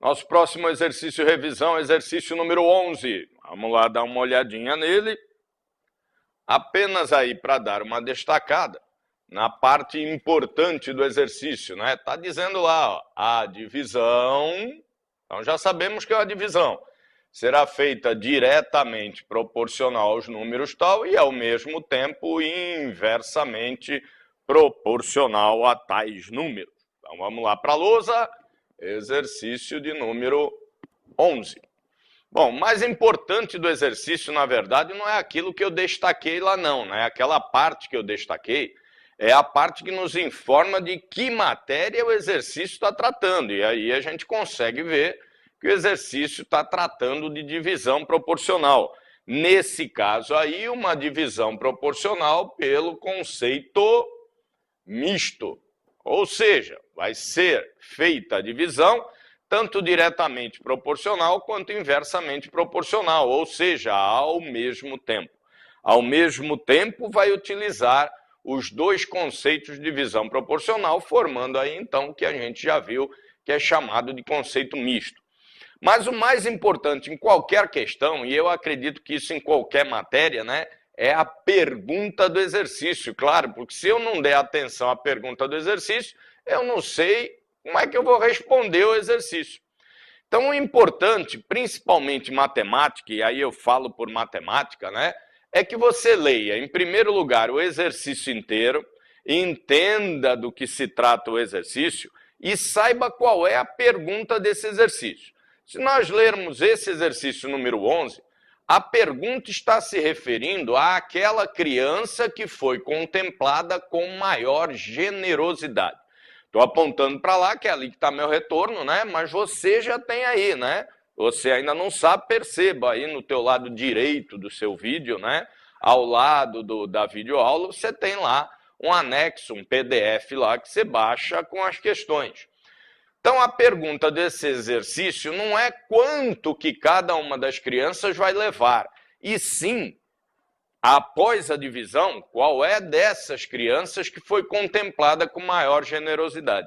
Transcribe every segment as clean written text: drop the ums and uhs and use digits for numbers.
Nosso próximo exercício revisão, exercício número 11. Vamos lá dar uma olhadinha nele. Apenas aí para dar uma destacada na parte importante do exercício, né? Tá dizendo lá, ó, a divisão, então já sabemos que a divisão será feita diretamente proporcional aos números tal e ao mesmo tempo inversamente proporcional a tais números. Então vamos lá para a lousa, exercício de número 11. Bom, o mais importante do exercício, na verdade, não é aquilo que eu destaquei lá não, né? Aquela parte que eu destaquei é a parte que nos informa de que matéria o exercício está tratando. E aí a gente consegue ver que o exercício está tratando de divisão proporcional. Nesse caso aí, uma divisão proporcional pelo conceito misto. Ou seja, vai ser feita a divisão tanto diretamente proporcional quanto inversamente proporcional, ou seja, ao mesmo tempo. Ao mesmo tempo, vai utilizar os dois conceitos de divisão proporcional, formando aí, então, o que a gente já viu, que é chamado de conceito misto. Mas o mais importante em qualquer questão, e eu acredito que isso em qualquer matéria, né, é a pergunta do exercício, claro, porque se eu não der atenção à pergunta do exercício, eu não sei como é que eu vou responder o exercício. Então, o importante, principalmente matemática, e aí eu falo por matemática, né, é que você leia, em primeiro lugar, o exercício inteiro, entenda do que se trata o exercício e saiba qual é a pergunta desse exercício. Se nós lermos esse exercício número 11, a pergunta está se referindo àquela criança que foi contemplada com maior generosidade. Estou apontando para lá, que é ali que está meu retorno, né? Mas você já tem aí, né? Você ainda não sabe, perceba aí no teu lado direito do seu vídeo, né? Ao lado da videoaula, você tem lá um anexo, um PDF lá que você baixa com as questões. Então, a pergunta desse exercício não é quanto que cada uma das crianças vai levar, e sim, após a divisão, qual é dessas crianças que foi contemplada com maior generosidade.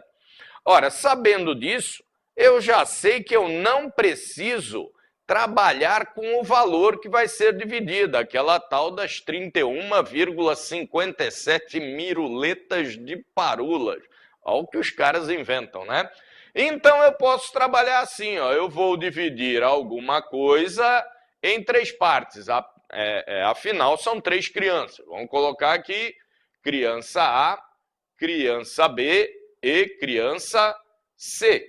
Ora, sabendo disso, eu já sei que eu não preciso trabalhar com o valor que vai ser dividido, aquela tal das 31,57 miruletas de parulas. Olha o que os caras inventam, né? Então eu posso trabalhar assim, ó, eu vou dividir alguma coisa em três partes. Afinal, são três crianças. Vamos colocar aqui criança A, criança B e criança C.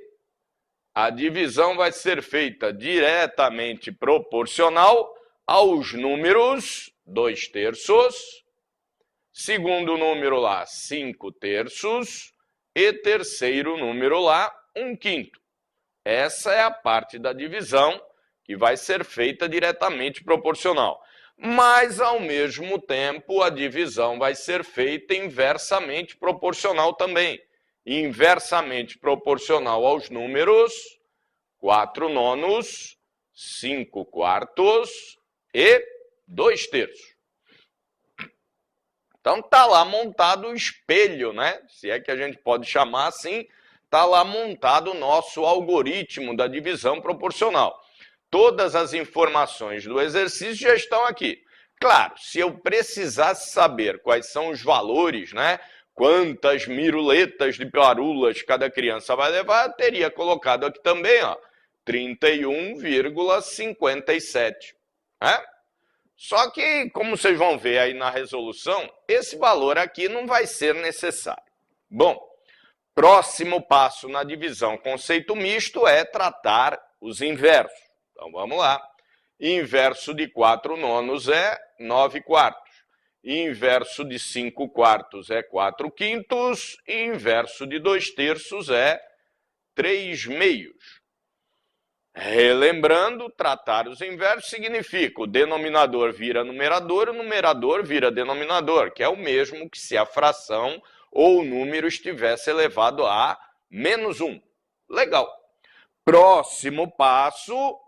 A divisão vai ser feita diretamente proporcional aos números 2/3, segundo número lá 5/3 e terceiro número lá 1/5. Essa é a parte da divisão que vai ser feita diretamente proporcional. Mas, ao mesmo tempo, a divisão vai ser feita inversamente proporcional também. Inversamente proporcional aos números 4/9, 5/4 e 2/3. Então, está lá montado o espelho, né? Se é que a gente pode chamar assim, está lá montado o nosso algoritmo da divisão proporcional. Todas as informações do exercício já estão aqui. Claro, se eu precisasse saber quais são os valores, né? Quantas miruletas de parulas cada criança vai levar, eu teria colocado aqui também, ó, 31,57. Né? Só que, como vocês vão ver aí na resolução, esse valor aqui não vai ser necessário. Bom, próximo passo na divisão conceito misto é tratar os inversos. Então, vamos lá. Inverso de 4/9 é 9/4. Inverso de 5/4 é 4/5. E inverso de 2/3 é 3/2. Relembrando, tratar os inversos significa o denominador vira numerador, o numerador vira denominador, que é o mesmo que se a fração ou o número estivesse elevado a -1. Legal. Próximo passo,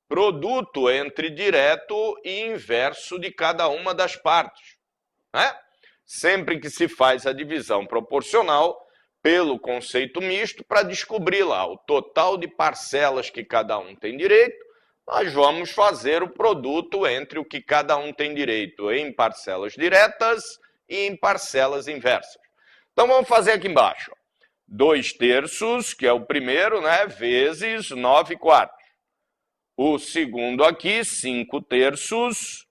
produto entre direto e inverso de cada uma das partes. Né? Sempre que se faz a divisão proporcional, pelo conceito misto para descobrir lá o total de parcelas que cada um tem direito. Nós vamos fazer o produto entre o que cada um tem direito em parcelas diretas e em parcelas inversas. Então vamos fazer aqui embaixo. 2 terços, que é o primeiro, né, vezes 9 quartos. O segundo aqui, 5 terços,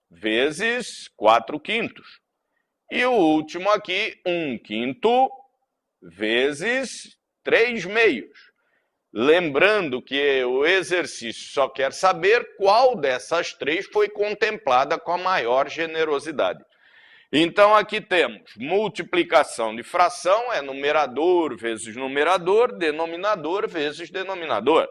vezes 4 quintos. E o último aqui, 1 quinto, vezes 3 meios. Lembrando que o exercício só quer saber qual dessas três foi contemplada com a maior generosidade. Então, aqui temos multiplicação de fração, é numerador vezes numerador, denominador vezes denominador.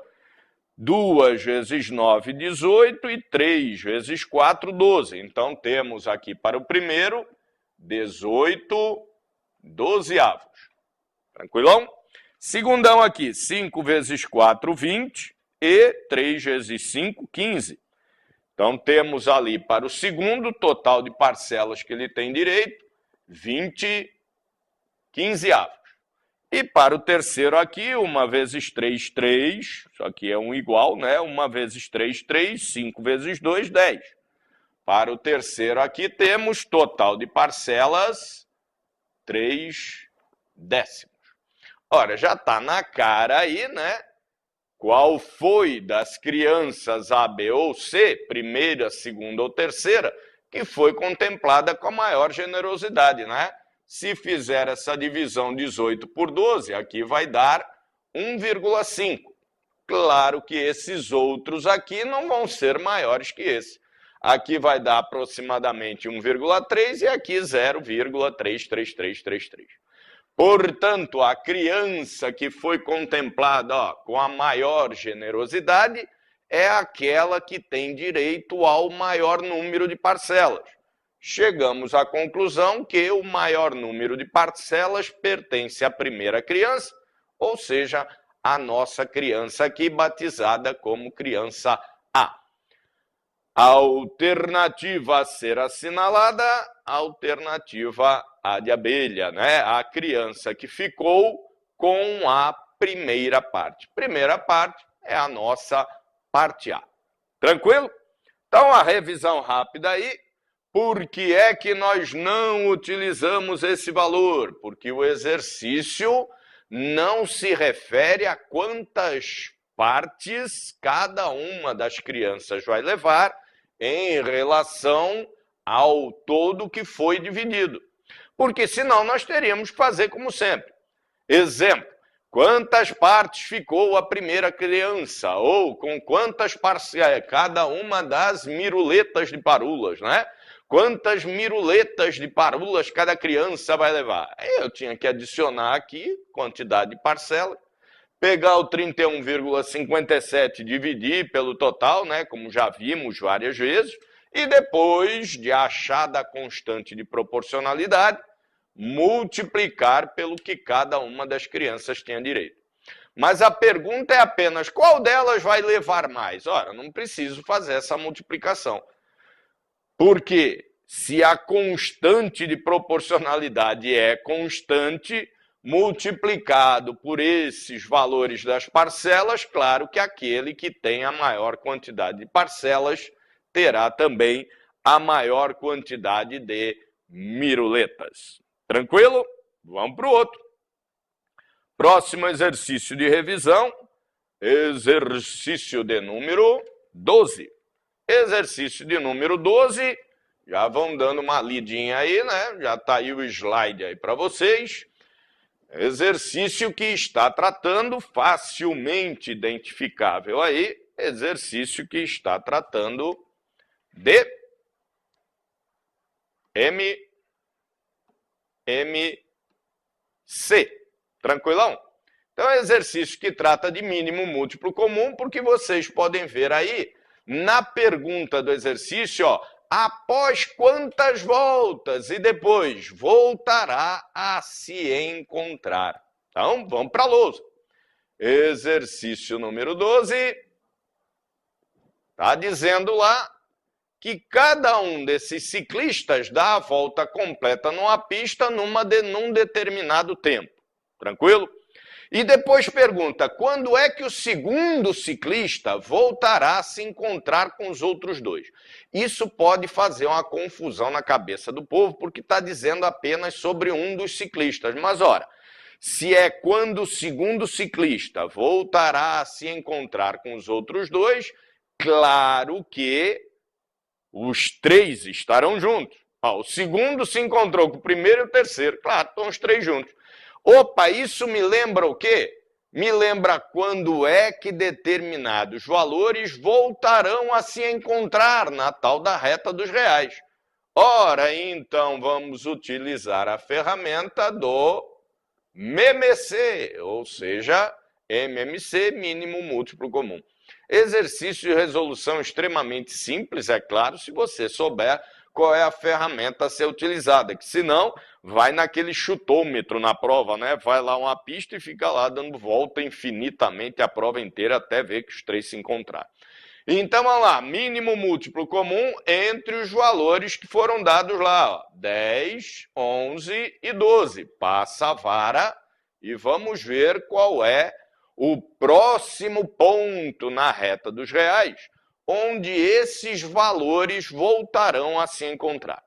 2 vezes 9, 18 e 3 vezes 4, 12. Então, temos aqui para o primeiro, 18 dozeavos. Tranquilão? Segundão aqui, 5 vezes 4, 20 e 3 vezes 5, 15. Então, temos ali para o segundo total de parcelas que ele tem direito, 20 quinzeavos. E para o terceiro aqui, 1 vezes 3, 3. Isso aqui é um igual, né? 1 vezes 3, 3. 5 vezes 2, 10. Para o terceiro aqui, temos total de parcelas, 3 décimos. Ora, já está na cara aí, né? Qual foi das crianças A, B ou C, primeira, segunda ou terceira, que foi contemplada com a maior generosidade, né? Se fizer essa divisão 18 por 12, aqui vai dar 1,5. Claro que esses outros aqui não vão ser maiores que esse. Aqui vai dar aproximadamente 1,3 e aqui 0,33333. Portanto, a criança que foi contemplada com a maior generosidade é aquela que tem direito ao maior número de parcelas. Chegamos à conclusão que o maior número de parcelas pertence à primeira criança, ou seja, a nossa criança aqui batizada como criança A. Alternativa a ser assinalada, alternativa A de abelha, né? A criança que ficou com a primeira parte. Primeira parte é a nossa parte A. Tranquilo? Então, a revisão rápida aí. Por que é que nós não utilizamos esse valor? Porque o exercício não se refere a quantas partes cada uma das crianças vai levar em relação ao todo que foi dividido. Porque senão nós teríamos que fazer como sempre. Exemplo, quantas partes ficou a primeira criança? Ou com quantas parcelas, cada uma das miruletas de parulas, né? Quantas miruletas de parulas cada criança vai levar? Eu tinha que adicionar aqui quantidade de parcela, pegar o 31,57 e dividir pelo total, né, como já vimos várias vezes, e depois de achada a constante de proporcionalidade, multiplicar pelo que cada uma das crianças tenha direito. Mas a pergunta é apenas qual delas vai levar mais? Ora, não preciso fazer essa multiplicação. Porque se a constante de proporcionalidade é constante, multiplicado por esses valores das parcelas, claro que aquele que tem a maior quantidade de parcelas terá também a maior quantidade de miruletas. Tranquilo? Vamos para o outro. Próximo exercício de revisão, exercício de número 12. Exercício de número 12, já vão dando uma lidinha aí, né? Já está aí o slide aí para vocês. Exercício que está tratando, facilmente identificável aí, exercício que está tratando de MC. Tranquilão? Então, é exercício que trata de mínimo múltiplo comum, porque vocês podem ver aí, na pergunta do exercício, ó, após quantas voltas e depois voltará a se encontrar. Então, vamos para a lousa. Exercício número 12. Está dizendo lá que cada um desses ciclistas dá a volta completa numa pista num determinado tempo. Tranquilo? E depois pergunta, quando é que o segundo ciclista voltará a se encontrar com os outros dois? Isso pode fazer uma confusão na cabeça do povo, porque está dizendo apenas sobre um dos ciclistas. Mas, ora, se é quando o segundo ciclista voltará a se encontrar com os outros dois, claro que os três estarão juntos. O segundo se encontrou com o primeiro e o terceiro. Claro, estão os três juntos. Opa, isso me lembra o quê? Me lembra quando é que determinados valores voltarão a se encontrar na tal da reta dos reais. Ora, então vamos utilizar a ferramenta do MMC, ou seja, MMC, mínimo múltiplo comum. Exercício de resolução extremamente simples, é claro, se você souber qual é a ferramenta a ser utilizada, que senão vai naquele chutômetro na prova, né? Vai lá uma pista e fica lá dando volta infinitamente a prova inteira até ver que os três se encontrarem. Então, vamos lá, mínimo múltiplo comum entre os valores que foram dados lá, ó, 10, 11 e 12. Passa a vara e vamos ver qual é o próximo ponto na reta dos reais, onde esses valores voltarão a se encontrar.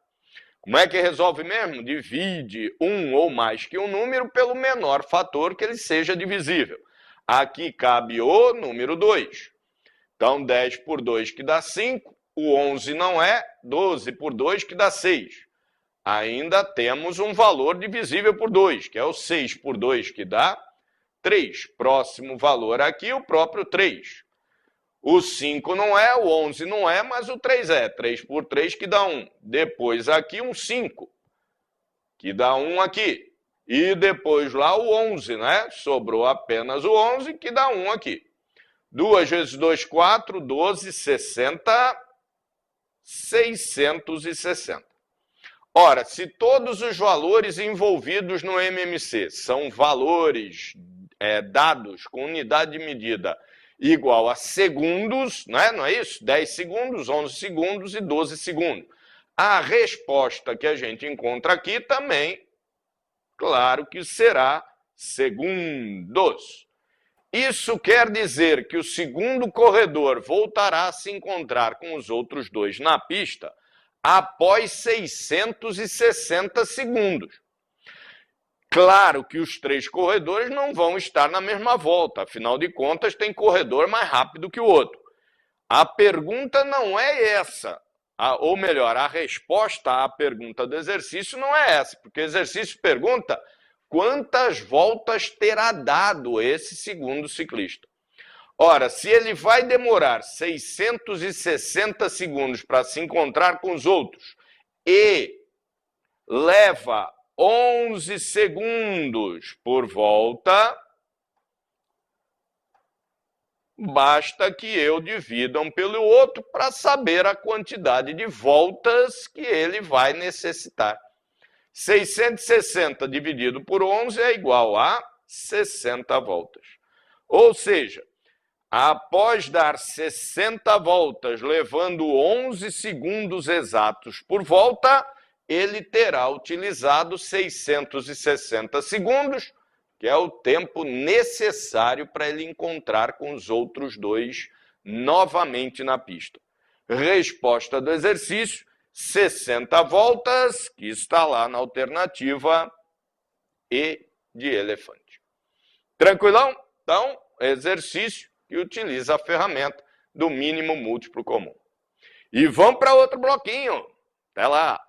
Como é que resolve mesmo? Divide um ou mais que um número pelo menor fator que ele seja divisível. Aqui cabe o número 2. Então, 10 por 2 que dá 5, o 11 não é, 12 por 2 que dá 6. Ainda temos um valor divisível por 2, que é o 6 por 2 que dá 3. Próximo valor aqui, o próprio 3. O 5 não é, o 11 não é, mas o 3 é. 3 por 3 que dá 1. Depois aqui um 5, que dá 1 aqui. E depois lá o 11, né? Sobrou apenas o 11, que dá 1 aqui. 2 vezes 2, 4, 12, 60, 660. Ora, se todos os valores envolvidos no MMC são valores dados com unidade de medida igual a segundos, né? Não é isso? 10 segundos, 11 segundos e 12 segundos. A resposta que a gente encontra aqui também, claro que será segundos. Isso quer dizer que o segundo corredor voltará a se encontrar com os outros dois na pista após 660 segundos. Claro que os três corredores não vão estar na mesma volta, afinal de contas, tem corredor mais rápido que o outro. A pergunta não é essa, ou melhor, a resposta à pergunta do exercício não é essa, porque o exercício pergunta quantas voltas terá dado esse segundo ciclista. Ora, se ele vai demorar 660 segundos para se encontrar com os outros e leva 11 segundos por volta, basta que eu divida um pelo outro para saber a quantidade de voltas que ele vai necessitar. 660 dividido por 11 é igual a 60 voltas. Ou seja, após dar 60 voltas, levando 11 segundos exatos por volta, ele terá utilizado 660 segundos, que é o tempo necessário para ele encontrar com os outros dois novamente na pista. Resposta do exercício, 60 voltas, que está lá na alternativa E de elefante. Tranquilão? Então, exercício que utiliza a ferramenta do mínimo múltiplo comum. E vamos para outro bloquinho. Até lá!